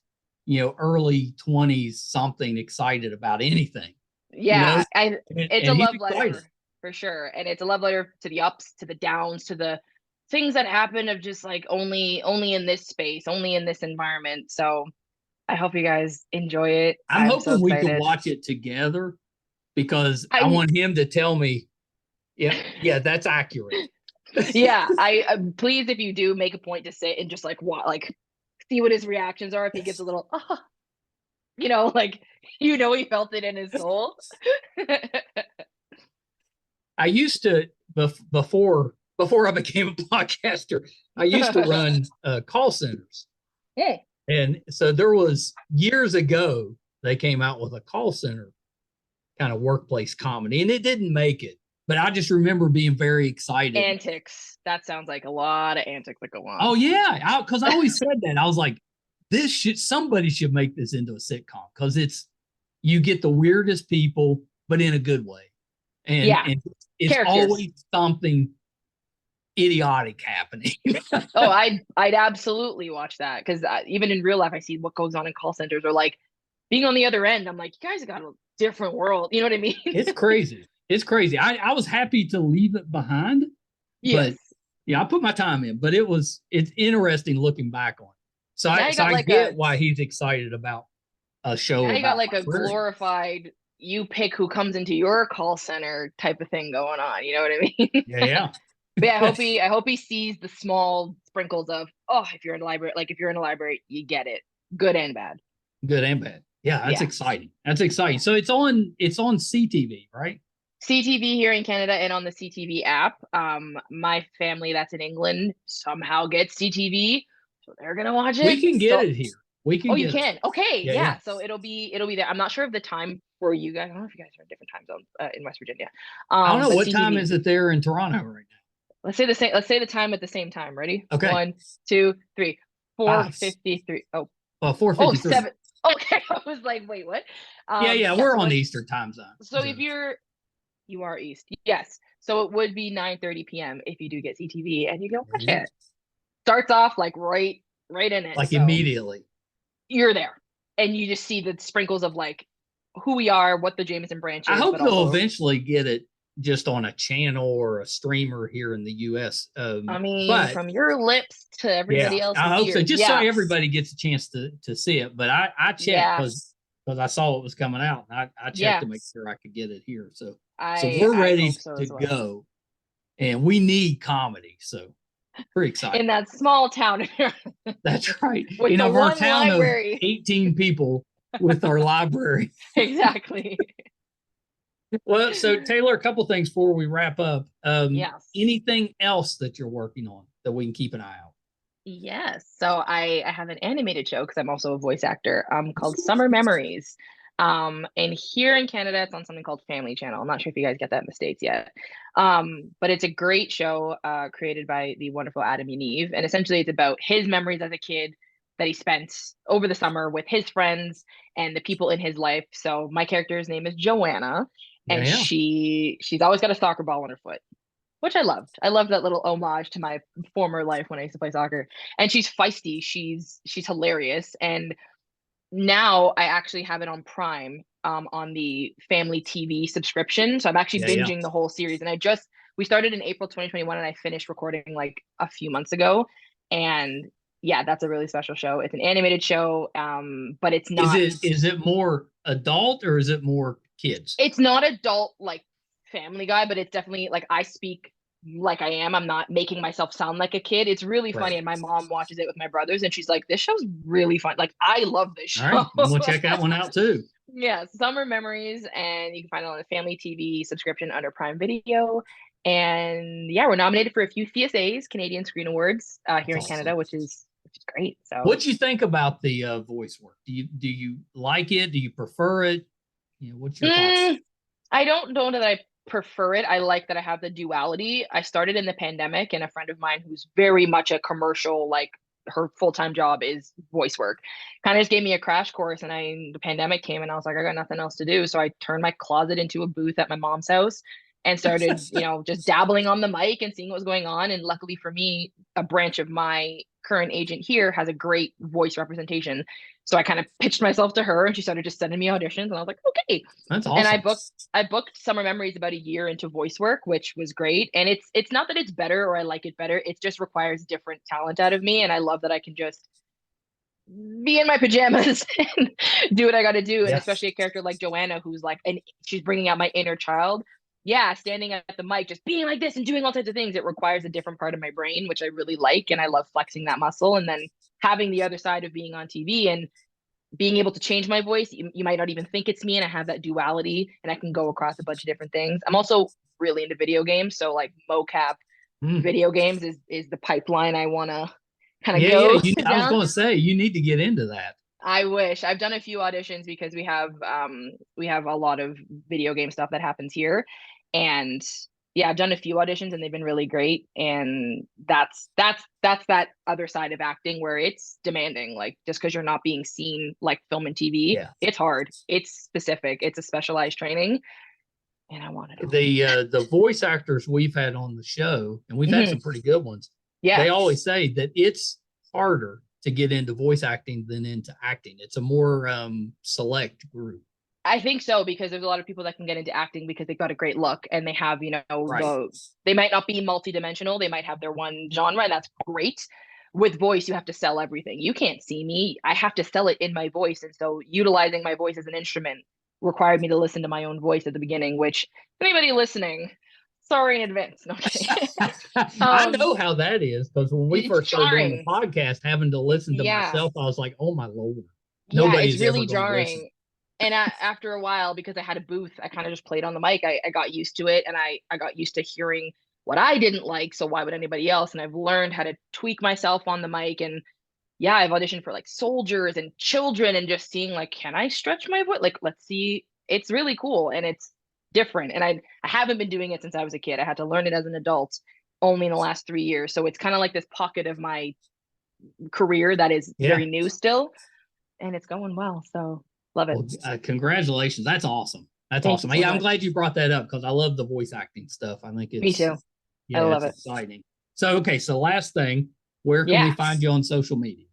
early 20s something excited about anything. Yeah, it's a love letter for sure. And it's a love letter to the ups, to the downs, to the things that happen of just like only in this space, only in this environment. So I hope you guys enjoy it. I'm hoping we can watch it together because I want him to tell me, yeah, that's accurate. Yeah, I please, if you do, make a point to sit and just see what his reactions are. If he gives a little, he felt it in his soul. I used to before I became a podcaster, I used to run call centers. Yeah. And so there was years ago they came out with a call center kind of workplace comedy, and it didn't make it. But I just remember being very excited. Antics. That sounds like a lot of antics that go on. Oh yeah, because I always said that. I was like, somebody should make this into a sitcom because you get the weirdest people, but in a good way. And it's always something idiotic happening. Oh, I'd absolutely watch that because even in real life, I see what goes on in call centers or like being on the other end. I'm like, you guys got to different world. You know what I mean? It's crazy. It's crazy. I was happy to leave it behind, Yes. but yeah, I put my time in. But it's interesting looking back on it. So Now I get why he's excited about a show. Now you got about like a librarians. glorified you pick who comes into your call center type of thing going on. You know what I mean? Yeah. But yeah, I hope he sees the small sprinkles of, oh, if you're in a library, like if you're in a library, you get it, good and bad. Good and bad. Yeah, that's exciting. That's exciting. So it's on CTV, right? CTV here in Canada and on the CTV app. My family that's in England somehow gets CTV, so they're gonna watch it. We can get it here. We can. Oh, you can. Okay, Yeah. So it'll be there. I'm not sure of the time for you guys. I don't know if you guys are in different time zones in West Virginia. I don't know what CTV, time is it there in Toronto right now. Let's say the same. Let's say the time at the same time. Ready? Okay. 1, 2, 3. 4:53. Oh. 4:53. Oh, 7. Okay, I was like, wait, what? Yeah, we're on Eastern time zone. So if you are East, yes. So it would be 9:30 p.m. if you do get CTV and you go watch it. Starts off like right in it. Like immediately. You're there, and you just see the sprinkles of like who we are, what the Jameson branch is. I hope they'll eventually get it just on a channel or a streamer here in the U.S. I mean, from your lips to everybody else. I hope so. Just so everybody gets a chance to see it. But I checked because I saw it was coming out, and I checked to make sure I could get it here. So we're ready to go, and we need comedy. So pretty excited in that small town. That's right. In our town library. Of 18 people with our library. Exactly. Well, so Taylor, a couple things before we wrap up. Anything else that you're working on that we can keep an eye out? Yes. So I have an animated show because I'm also a voice actor called Summer Memories. And here in Canada, it's on something called Family Channel. I'm not sure if you guys get that in the States yet. But it's a great show created by the wonderful Adam Yaniv. And essentially it's about his memories as a kid that he spent over the summer with his friends and the people in his life. So my character's name is Joanna. And she's always got a soccer ball on her foot, which I loved. I loved that little homage to my former life when I used to play soccer. And she's feisty. She's hilarious. And now I actually have it on Prime on the family TV subscription. So I'm actually binging the whole series. And we started in April 2021 and I finished recording like a few months ago. And yeah, that's a really special show. It's an animated show, but it's not. Is it more adult or is it more kids? It's not adult like Family Guy, but it's definitely like I speak like I am. I'm not making myself sound like a kid. It's really funny. And my mom watches it with my brothers and she's like, this show's really fun. Like I love this show. All right, we'll check that one out too. Yeah, Summer Memories, and you can find it on the Family TV subscription under Prime Video. And yeah, we're nominated for a few CSAs, Canadian Screen Awards, here in Canada, which is great. So what do you think about the voice work? Do you like it? Do you prefer it? You know, what's your thoughts? I don't know that I prefer it. I like that I have the duality. I started in the pandemic, and a friend of mine who's very much a commercial, like her full-time job is voice work, kind of just gave me a crash course. And the pandemic came and I was like, I got nothing else to do. So I turned my closet into a booth at my mom's house and started, just dabbling on the mic and seeing what was going on. And luckily for me, a branch of my current agent here has a great voice representation. So I kind of pitched myself to her and she started just sending me auditions and I was like, okay. That's awesome. And I booked Summer Memories about a year into voice work, which was great. And it's not that it's better or I like it better. It just requires different talent out of me. And I love that I can just be in my pajamas and do what I got to do. And especially a character like Joanna, who's like, and she's bringing out my inner child. Yeah, standing at the mic, just being like this and doing all types of things. It requires a different part of my brain, which I really like. And I love flexing that muscle. And then having the other side of being on TV and being able to change my voice. You might not even think it's me. And I have that duality and I can go across a bunch of different things. I'm also really into video games. So like mocap video games is the pipeline I want to kind of go. I was going to say, you need to get into that. I wish. I've done a few auditions because we have a lot of video game stuff that happens here. And yeah, I've done a few auditions and they've been really great. And that's that other side of acting where it's demanding, like just because you're not being seen like film and TV, it's hard. It's specific. It's a specialized training. And I wanted the voice actors we've had on the show, and we've had some pretty good ones. Yeah. They always say that it's harder to get into voice acting than into acting. It's a more select group. I think so, because there's a lot of people that can get into acting because they've got a great look and they have, Right. they might not be multidimensional. They might have their one genre, and that's great. With voice, you have to sell everything. You can't see me. I have to sell it in my voice. And so utilizing my voice as an instrument required me to listen to my own voice at the beginning, which anybody listening, sorry in advance. No, I'm kidding. I know how that is, because when we It's first started doing the jarring. podcast, having to listen to Yeah. myself, I was like, oh my Lord, Yeah, it's nobody's ever really going to listen. jarring. And after a while, because I had a booth, I kind of just played on the mic. I got used to it, and I got used to hearing what I didn't like. So why would anybody else? And I've learned how to tweak myself on the mic. And yeah, I've auditioned for like soldiers and children, and just seeing like, can I stretch my voice? Like, let's see. It's really cool, and it's different. And I haven't been doing it since I was a kid. I had to learn it as an adult only in the last 3 years. So it's kind of like this pocket of my career that is very new still, and it's going well. So love it. Well, congratulations. That's awesome. That's Thank awesome. you so Yeah, I'm much. glad you brought that up, because I love the voice acting stuff. I think it's Me too. I love it's it. exciting. So, okay. So last thing, where can we Yes. find you on social media?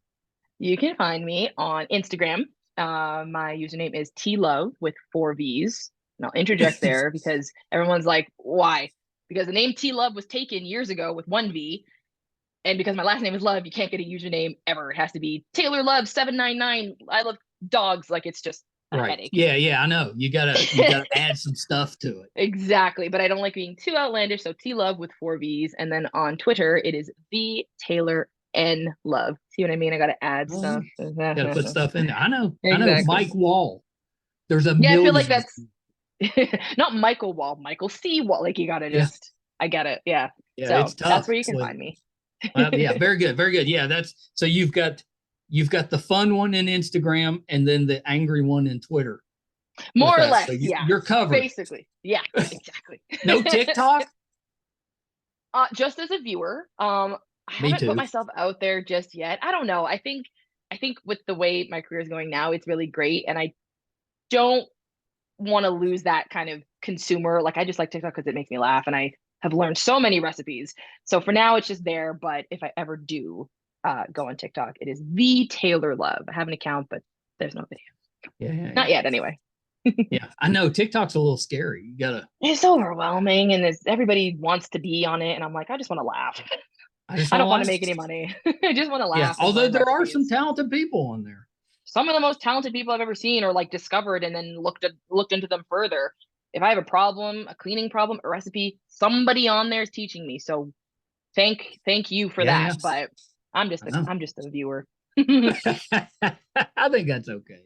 You can find me on Instagram. My username is TLove with 4 V's. And I'll interject there because everyone's like, why? Because the name TLove was taken years ago with 1 V. And because my last name is Love, you can't get a username ever. It has to be Taylor Love 799. I love dogs. Like, it's just a Right. headache. Yeah, I know. You gotta add some stuff to it. Exactly. But I don't like being too outlandish. So TLove with 4 V's. And then on Twitter, it is the Taylor N Love. See what I mean? I got to add stuff. Gotta put stuff in there. I know. Exactly. Mike Wall. There's a Yeah, I feel million. like that's not Michael Wall, Michael C. Wall. Like, you gotta just, I get it. Yeah. Yeah, So it's tough. that's where you can find me. Yeah, very good, very good. Yeah, that's so you've got the fun one in Instagram, and then the angry one in Twitter. More or less, So yeah. you're covered. Basically, yeah, exactly. No TikTok? Just as a viewer, I Me haven't too. put myself out there just yet. I don't know. I think with the way my career is going now, it's really great, and I don't want to lose that kind of consumer. Like, I just like TikTok because it makes me laugh, and I have learned so many recipes. So for now, it's just there. But if I ever do go on TikTok, it is the Taylor Love. I have an account, but there's no video. Yeah. Not yet, anyway. Yeah, I know TikTok's a little scary. You gotta. It's overwhelming, and everybody wants to be on it, and I'm like, I just want to laugh. I don't want to make any money. I just want to laugh. Yeah, although there are some talented people on there. Some of the most talented people I've ever seen, or like discovered and then looked into them further. If I have a problem, a cleaning problem, a recipe, somebody on there is teaching me. So thank you for that. Yeah. But I'm just a viewer. I think that's okay.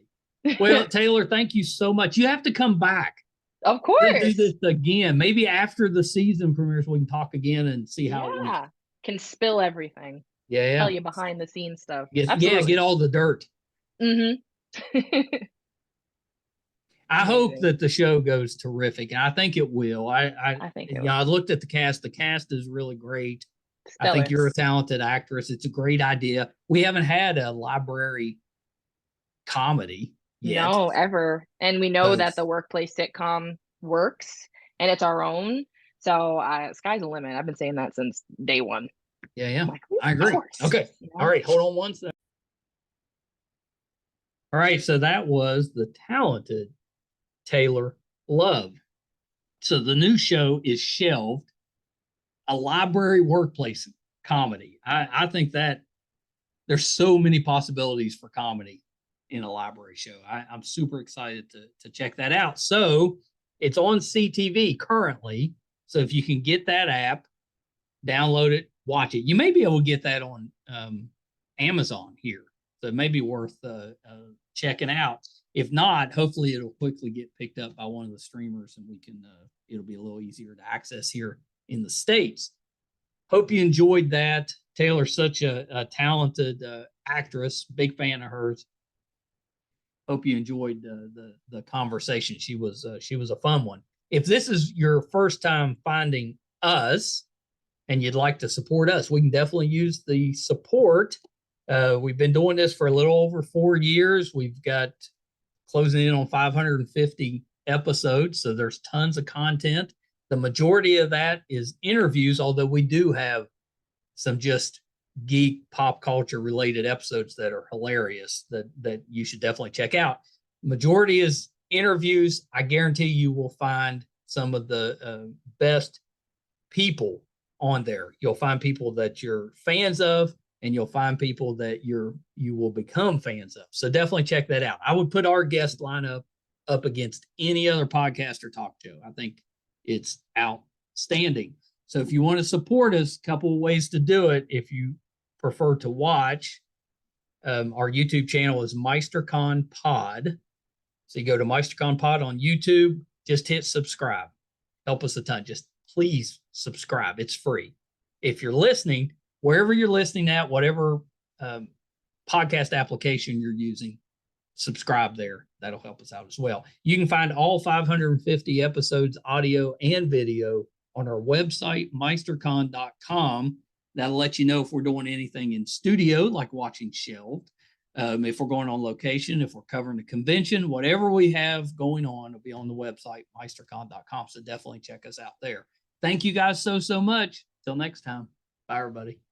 Well, Taylor, thank you so much. You have to come back. Of course. We'll do this again. Maybe after the season premieres, we can talk again and see how it went. Can spill everything. Yeah. Tell you behind the scenes stuff. Get all the dirt. Mm-hmm. I hope that the show goes terrific, and I think it will. I think it will. I looked at the cast. The cast is really great. Stellar. I think you're a talented actress. It's a great idea. We haven't had a library comedy yet. No, ever. And we know that the workplace sitcom works, and it's our own. So sky's the limit. I've been saying that since day one. Yeah. Like, I agree. Okay. All right. Hold on one second. All right. So that was the talented Taylor Love. So the new show is Shelved, a library workplace comedy. I think that there's so many possibilities for comedy in a library show. I'm super excited to check that out. So it's on CTV currently. So if you can get that app, download it, watch it. You may be able to get that on Amazon here. So it may be worth checking out. If not, hopefully it'll quickly get picked up by one of the streamers, and we can. It'll be a little easier to access here in the States. Hope you enjoyed that. Taylor's such a talented actress. Big fan of hers. Hope you enjoyed the conversation. She was a fun one. If this is your first time finding us and you'd like to support us, we can definitely use the support. We've been doing this for a little over 4 years. We've got closing in on 550 episodes, so there's tons of content. The majority of that is interviews, although we do have some just geek pop culture related episodes that are hilarious that you should definitely check out. Majority is interviews. I guarantee you will find some of the best people on there. You'll find people that you're fans of, and you'll find people that you will become fans of. So definitely check that out. I would put our guest lineup up against any other podcaster talk show. I think it's outstanding. So if you want to support us, a couple of ways to do it. If you prefer to watch, our YouTube channel is MeisterCon Pod. So you go to MeisterCon Pod on YouTube, just hit subscribe. Help us a ton. Just please subscribe. It's free. If you're listening, wherever you're listening at, whatever podcast application you're using, subscribe there. That'll help us out as well. You can find all 550 episodes, audio and video, on our website, meistercon.com. That'll let you know if we're doing anything in studio, like watching Shelved, if we're going on location, if we're covering a convention, whatever we have going on will be on the website, meistercon.com. So definitely check us out there. Thank you guys so much. Till next time. Bye, everybody.